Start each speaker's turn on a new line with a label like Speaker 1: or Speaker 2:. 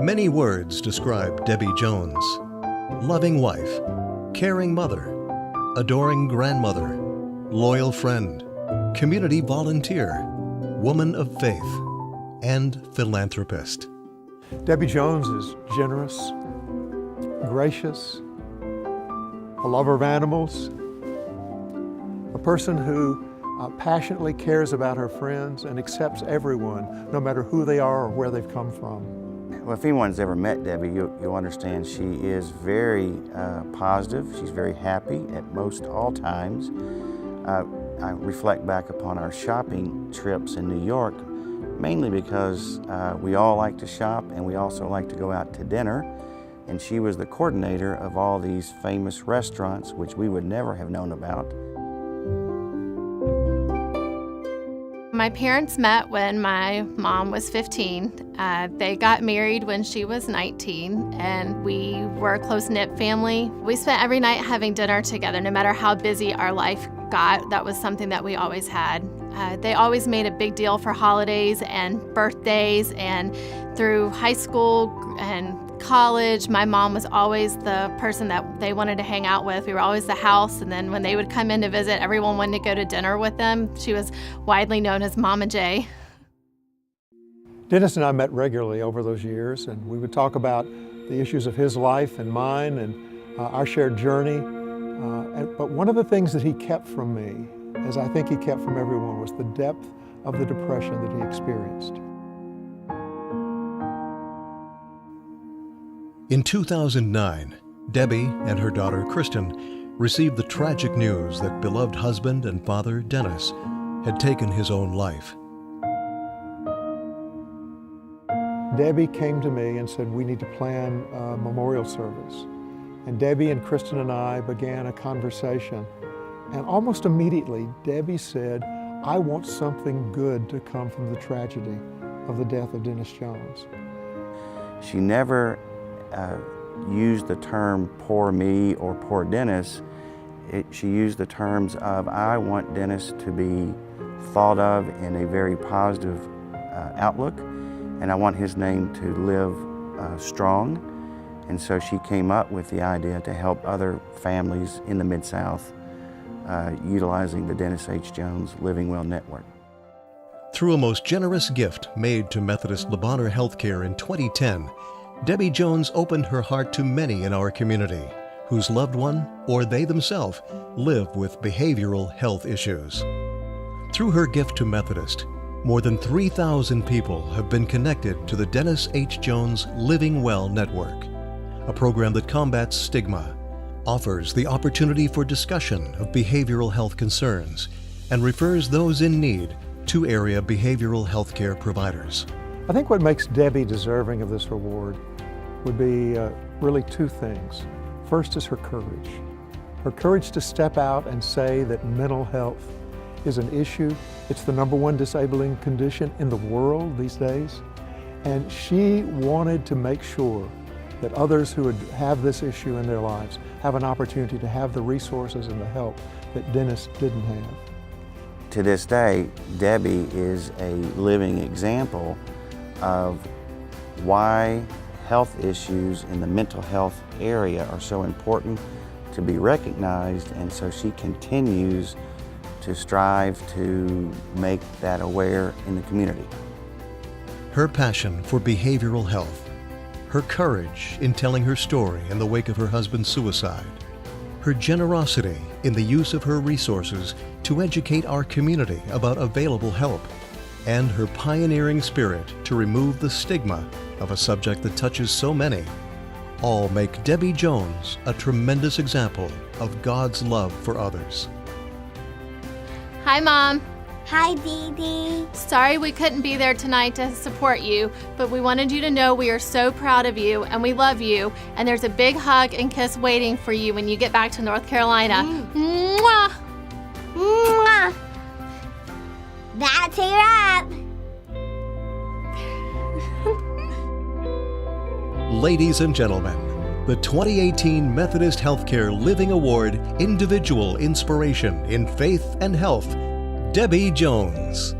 Speaker 1: Many words describe Debbie Jones: loving wife, caring mother, adoring grandmother, loyal friend, community volunteer, woman of faith, and philanthropist.
Speaker 2: Debbie Jones is generous, gracious, a lover of animals, a person who passionately cares about her friends and accepts everyone, no matter who they are or where they've come from.
Speaker 3: Well, if anyone's ever met Debbie, you'll understand she is very positive. She's very happy at most all times. I reflect back upon our shopping trips in New York, mainly because we all like to shop and we also like to go out to dinner. And she was the coordinator of all these famous restaurants, which we would never have known about.
Speaker 4: My parents met when my mom was 15. They got married when she was 19, and we were a close-knit family. We spent every night having dinner together, no matter how busy our life got. That was something that we always had. They always made a big deal for holidays and birthdays, and through high school and college, my mom was always the person that they wanted to hang out with. We were always the house, and then when they would come in to visit, everyone wanted to go to dinner with them. She was widely known as Mama J.
Speaker 2: Dennis and I met regularly over those years, and we would talk about the issues of his life and mine and our shared journey. But one of the things that he kept from me, as I think he kept from everyone, was the depth of the depression that he experienced.
Speaker 1: In 2009, Debbie and her daughter Kristen received the tragic news that beloved husband and father Dennis had taken his own life.
Speaker 2: Debbie came to me and said, we need to plan a memorial service. And Debbie and Kristen and I began a conversation. And almost immediately, Debbie said, I want something good to come from the tragedy of the death of Dennis Jones.
Speaker 3: She never used the term poor me or poor Dennis. She used the terms of, I want Dennis to be thought of in a very positive outlook, and I want his name to live strong. And so she came up with the idea to help other families in the Mid-South utilizing the Dennis H. Jones Living Well Network.
Speaker 1: Through a most generous gift made to Methodist Le Bonheur Healthcare in 2010, Debbie Jones opened her heart to many in our community whose loved one or they themselves live with behavioral health issues. Through her gift to Methodist, more than 3,000 people have been connected to the Dennis H. Jones Living Well Network, a program that combats stigma, offers the opportunity for discussion of behavioral health concerns, and refers those in need to area behavioral health care providers.
Speaker 2: I think what makes Debbie deserving of this reward would be really two things. First is her courage to step out and say that mental health is an issue. It's the #1 disabling condition in the world these days. And she wanted to make sure that others who would have this issue in their lives have an opportunity to have the resources and the help that Dennis didn't have.
Speaker 3: To this day, Debbie is a living example of why health issues in the mental health area are so important to be recognized, and so she continues to strive to make that aware in the community.
Speaker 1: Her passion for behavioral health, her courage in telling her story in the wake of her husband's suicide, her generosity in the use of her resources to educate our community about available help, and her pioneering spirit to remove the stigma of a subject that touches so many, all make Debbie Jones a tremendous example of God's love for others.
Speaker 4: Hi, Mom.
Speaker 5: Hi, Dee Dee.
Speaker 4: Sorry we couldn't be there tonight to support you, but we wanted you to know we are so proud of you and we love you, and there's a big hug and kiss waiting for you when you get back to North Carolina. Mwah!
Speaker 5: Mwah! That's a wrap.
Speaker 1: Ladies and gentlemen, the 2018 Methodist Healthcare Living Award Individual Inspiration in Faith and Health, Debbie Jones.